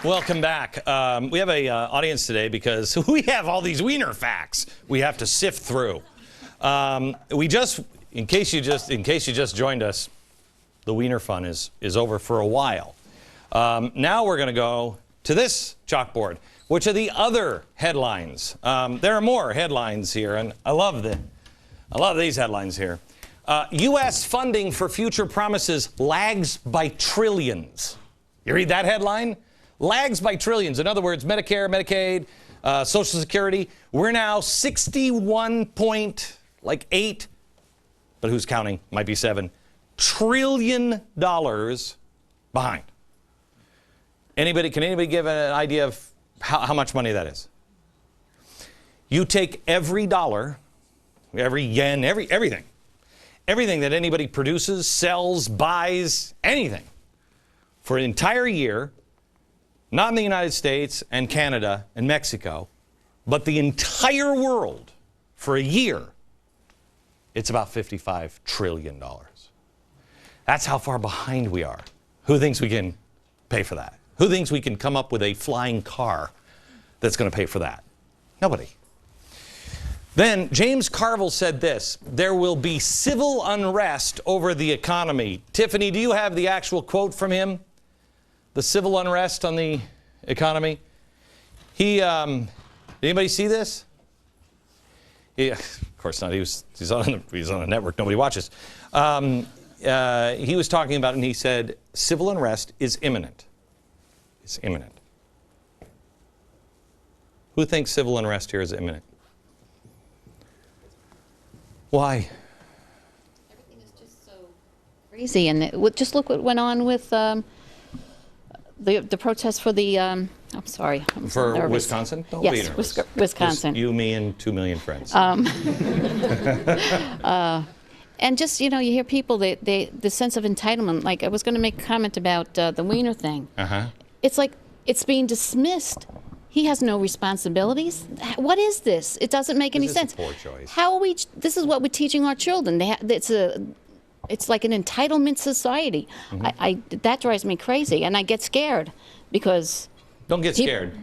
Welcome back. We have a audience today because we have all these wiener facts we have to sift through. In case you just joined us, the wiener fun is over for a while. Now we're going to go to this chalkboard, which are the other headlines. There are more headlines here, and I love these headlines here. U.S. funding for future promises lags by trillions. You read that headline? Lags by trillions. In other words, Medicare, Medicaid, Social Security, we're now 61.8, but who's counting? Might be $7 trillion behind. Can anybody give an idea of how much money that is? You take every dollar, every yen, everything that anybody produces, sells, buys, anything, for an entire year, not in the United States and Canada and Mexico, but the entire world for a year, it's about $55 trillion. That's how far behind we are. Who thinks we can pay for that? Who thinks we can come up with a flying car that's going to pay for that? Nobody. Then James Carville said this: there will be civil unrest over the economy. Tiffany, do you have the actual quote from him? The civil unrest on the economy. Did anybody see this? Of course not. He's on a network nobody watches. He was talking about it, and he said, civil unrest is imminent. It's imminent. Who thinks civil unrest here is imminent? Why? Everything is just so crazy, and just look what went on with the protests for the. I'm sorry. I'm so nervous. Wisconsin? Don't yes, be nervous. Wisconsin. You, me, and 2 million friends. And just, you hear people, the sense of entitlement. Like, I was going to make a comment about the wiener thing. Uh-huh. It's like it's being dismissed. He has no responsibilities. What is this? It doesn't make any sense. Poor choice. How are we? This is what we're teaching our children. It's like an entitlement society. Mm-hmm. That drives me crazy, and I get scared because. Don't get scared.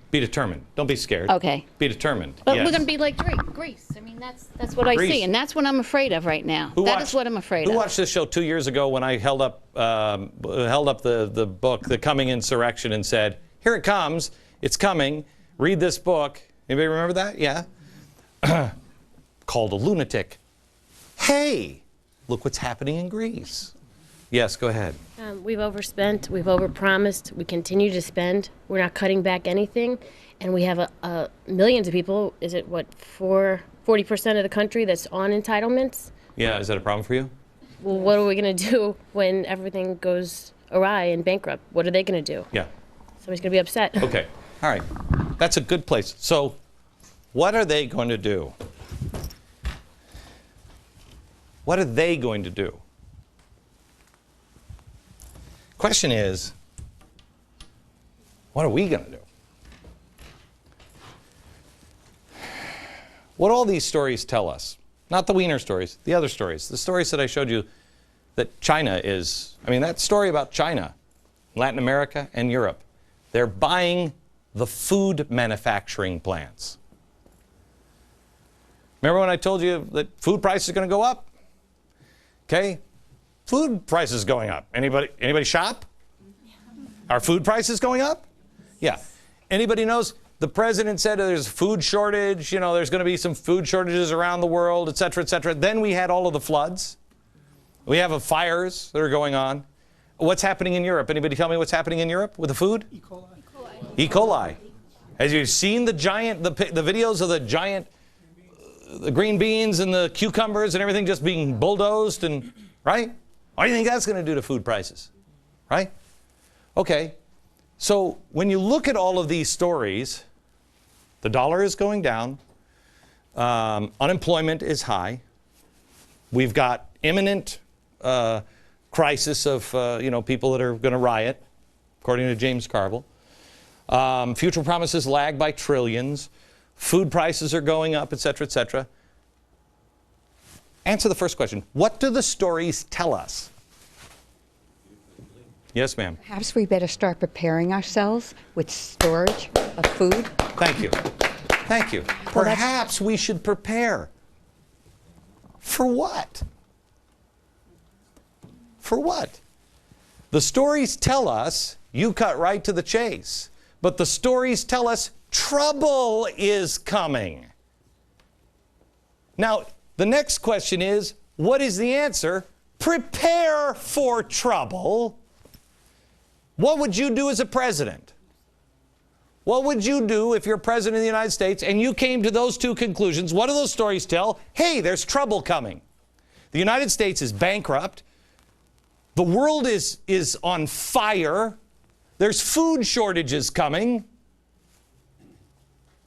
Be determined. Don't be scared. Okay. Be determined. But yes. we're going to be like Greece. I mean, that's what I see, and that's what I'm afraid of right now. That is what I'm afraid of. Who watched this show 2 years ago when I held up the book, The Coming Insurrection, and said, "Here it comes. It's coming. Read this book." Anybody remember that? Yeah. Called a lunatic. Hey, look what's happening in Greece. Yes, go ahead. We've overspent. We've overpromised. We continue to spend. We're not cutting back anything, and we have millions of people. Is it 40% of the country that's on entitlements? Yeah, is that a problem for you? Well, what are we going to do when everything goes awry and bankrupt? What are they going to do? Yeah. Somebody's going to be upset. Okay. All right. That's a good place. So, what are they going to do? What are they going to do? Question is, what are we going to do? What all these stories tell us, not the wiener stories, the other stories, the stories that I showed you that China is, that story about China, Latin America, and Europe, they're buying the food manufacturing plants. Remember when I told you that food prices are going to go up? Okay. Food prices going up. Anybody shop? Are food prices going up? Yeah. Anybody knows the president said there's a food shortage, there's going to be some food shortages around the world, et cetera, et cetera. Then we had all of the floods. We have fires that are going on. What's happening in Europe? Anybody tell me what's happening in Europe with the food? E. coli. E. coli. Have you seen the videos of the giant, the green beans and the cucumbers and everything just being bulldozed and, right? What do you think that's going to do to food prices? Right? Okay. So when you look at all of these stories, the dollar is going down. Unemployment is high. We've got imminent crisis of people that are going to riot, according to James Carville. Future promises lag by trillions. Food prices are going up, et cetera, et cetera. Answer the first question. What do the stories tell us? Yes, ma'am. Perhaps we better start preparing ourselves with storage of food. Thank you. Thank you. Perhaps we should prepare. For what? For what? The stories tell us, you cut right to the chase, but the stories tell us trouble is coming. Now, the next question is, what is the answer? Prepare for trouble. What would you do as a president? What would you do if you're president of the United States and you came to those two conclusions? What do those stories tell? Hey, there's trouble coming. The United States is bankrupt. The world is on fire. There's food shortages coming.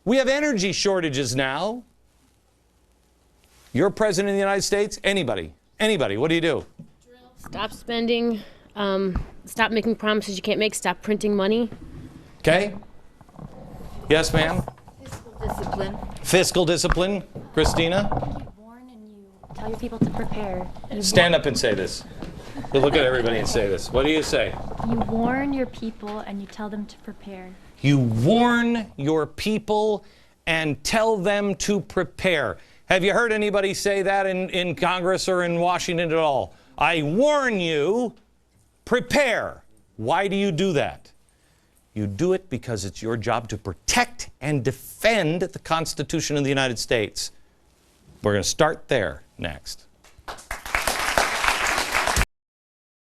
We have energy shortages now. You're president of the United States? Anybody, what do you do? Stop spending. Stop making promises you can't make. Stop printing money. Okay? Yes, ma'am? Fiscal discipline. Fiscal discipline. Christina? You warn and you tell your people to prepare. Stand up and say this. Look at everybody and say this. What do you say? You warn your people and you tell them to prepare. You warn your people and tell them to prepare. Have you heard anybody say that in Congress or in Washington at all? I warn you, prepare. Why do you do that? You do it because it's your job to protect and defend the Constitution of the United States. We're going to start there next.